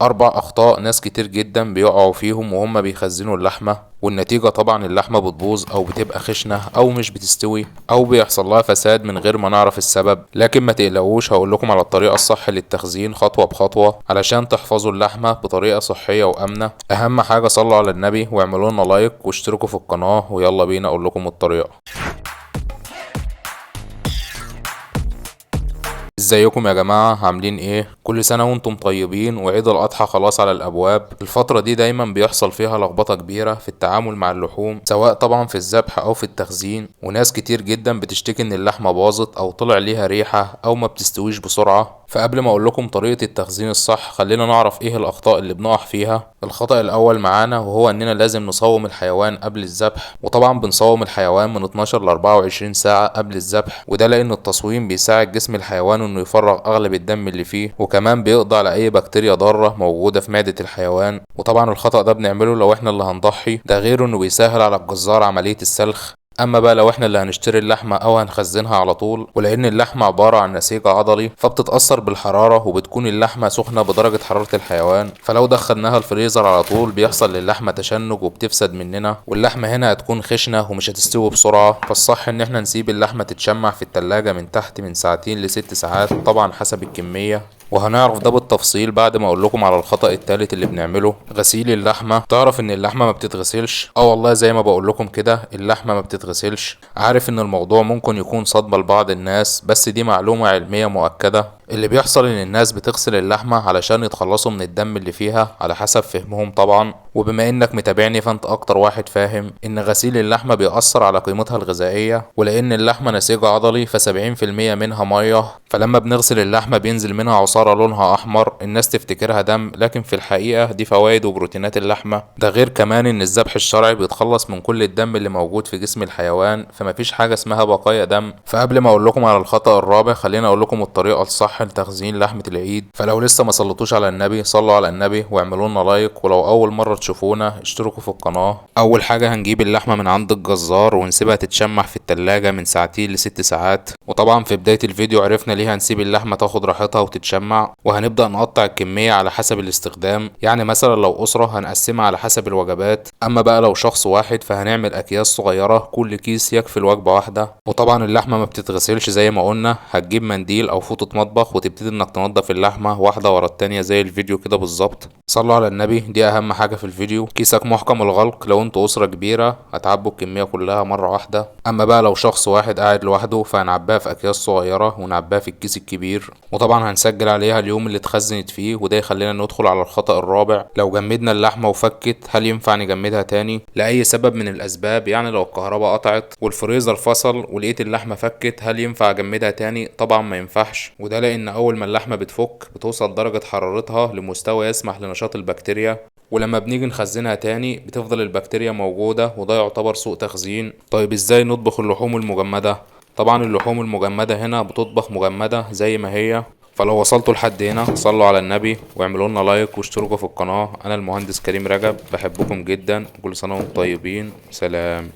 4 أخطاء ناس كتير جدا بيقعوا فيهم وهم بيخزنوا اللحمة، والنتيجة طبعا اللحمة بتبوظ أو بتبقى خشنة أو مش بتستوي أو بيحصل لها فساد من غير ما نعرف السبب. لكن ما تقلقوش، هقولكم على الطريقة الصح للتخزين خطوة بخطوة علشان تحفظوا اللحمة بطريقة صحية وآمنة. أهم حاجة صلوا على النبي واعملوا لنا لايك واشتركوا في القناة، ويلا بينا أقولكم الطريقة. ازيكم يا جماعة، عاملين ايه؟ كل سنة وانتم طيبين، وعيد الاضحى خلاص على الابواب. الفترة دي دايما بيحصل فيها لخبطة كبيرة في التعامل مع اللحوم، سواء طبعا في الذبح او في التخزين، وناس كتير جدا بتشتكي ان اللحمة باظت او طلع ليها ريحة او ما بتستويش بسرعة. فقبل ما اقول لكم طريقة التخزين الصح، خلينا نعرف ايه الاخطاء اللي بنقع فيها. الخطأ الاول معانا وهو اننا لازم نصوم الحيوان قبل الذبح، وطبعا بنصوم الحيوان من 12 ل 24 ساعة قبل الذبح، وده لان التصويم بيساعد جسم الحيوان انه يفرغ اغلب الدم اللي فيه، وكمان بيقضي على اي بكتيريا ضارة موجودة في معدة الحيوان. وطبعا الخطأ ده بنعمله لو احنا اللي هنضحي، ده غير انه بيسهل على الجزار عملية السلخ. اما بقى لو احنا اللي هنشتري اللحمة او هنخزنها على طول، ولان اللحمة عبارة عن نسيج عضلي فبتتأثر بالحرارة، وبتكون اللحمة سخنة بدرجة حرارة الحيوان، فلو دخلناها الفريزر على طول بيحصل للحمة تشنج وبتفسد مننا، واللحمة هنا هتكون خشنة ومش هتستوي بسرعة. فالصح ان احنا نسيب اللحمة تتشمع في التلاجة من تحت من ساعتين ل6 ساعات، طبعا حسب الكمية. وهنعرف ده بالتفصيل بعد ما اقول لكم على الخطأ التالت اللي بنعمله، غسيل اللحمة. تعرف ان اللحمة ما بتتغسلش؟ والله زي ما بقول لكم كده، اللحمة ما بتتغسلش. عارف ان الموضوع ممكن يكون صدمة لبعض الناس، بس دي معلومة علمية مؤكدة. اللي بيحصل ان الناس بتغسل اللحمة علشان يتخلصوا من الدم اللي فيها على حسب فهمهم طبعا، وبما انك متابعني فانت اكتر واحد فاهم ان غسيل اللحمة بيأثر على قيمتها الغذائية، ولان اللحمة نسيج عضلي ف70% منها مية، فلما بنغسل اللحمة بينزل منها عصارة لونها احمر، الناس تفتكرها دم لكن في الحقيقة دي فوائد وبروتينات اللحمة. ده غير كمان ان الذبح الشرعي بيتخلص من كل الدم اللي موجود في جسم الحيوان، فمفيش حاجة اسمها بقايا دم. فقبل ما اقول لكم على الخطأ الرابع، خلينا اقول لكم الطريقة الصح لتخزين لحمة العيد. فلو لسه ما صليتوش على النبي، صلوا على النبي واعملوا لنا لايك، ولو اول مرة تشوفونا اشتركوا في القناة. اول حاجة هنجيب اللحمة من عند الجزار ونسيبها تتشمع في التلاجة من ساعتين ل6 ساعات، وطبعا في بداية الفيديو عرفنا ليه هنسيب اللحمة تاخد راحتها وتتشمع. وهنبدأ نقطع الكمية على حسب الاستخدام، يعني مثلا لو أسرة هنقسمها على حسب الوجبات، اما بقى لو شخص واحد فهنعمل اكياس صغيرة كل كيس يكفي الوجبة واحدة. وطبعا اللحمة ما بتتغسلش زي ما قلنا، هتجيب منديل او فوطة مطبخ وتبتدي انك تنضف اللحمة واحدة ورا التانية زي الفيديو كده بالظبط. صلوا على النبي، دي اهم حاجة في الفيديو. كيسك محكم الغلق لو انتوا اسرة كبيرة هتعبوا الكمية كلها مرة واحدة، اما بقى لو شخص واحد قاعد لوحده فهنعبيها في اكياس صغيرة ونعبيها في الكيس الكبير، وطبعا هنسجل عليها اليوم اللي اتخزنت فيه. وده يخلينا ندخل على الخطأ الرابع، لو جمدنا اللحمة وفكت هل ينفع نجمدها تاني لأي سبب من الأسباب؟ يعني لو الكهرباء قطعت والفريزر فصل ولقيت اللحمة فكت، هل ينفع أجمدها تاني؟ طبعا ما ينفعش، وده لأن أول ما اللحمة بتفك بتوصل درجة حرارتها لمستوى يسمح لنشاط البكتيريا، ولما بنيجي نخزنها تاني بتفضل البكتيريا موجودة، وده يعتبر سوء تخزين. طيب ازاي نطبخ اللحوم المجمدة؟ طبعا اللحوم المجمدة هنا بتطبخ مجمدة زي ما هي. فلو وصلتوا لحد هنا صلوا على النبي واعملوا لنا لايك واشتركوا في القناة. انا المهندس كريم رجب، بحبكم جدا، كل سنة وانتم طيبين، سلام.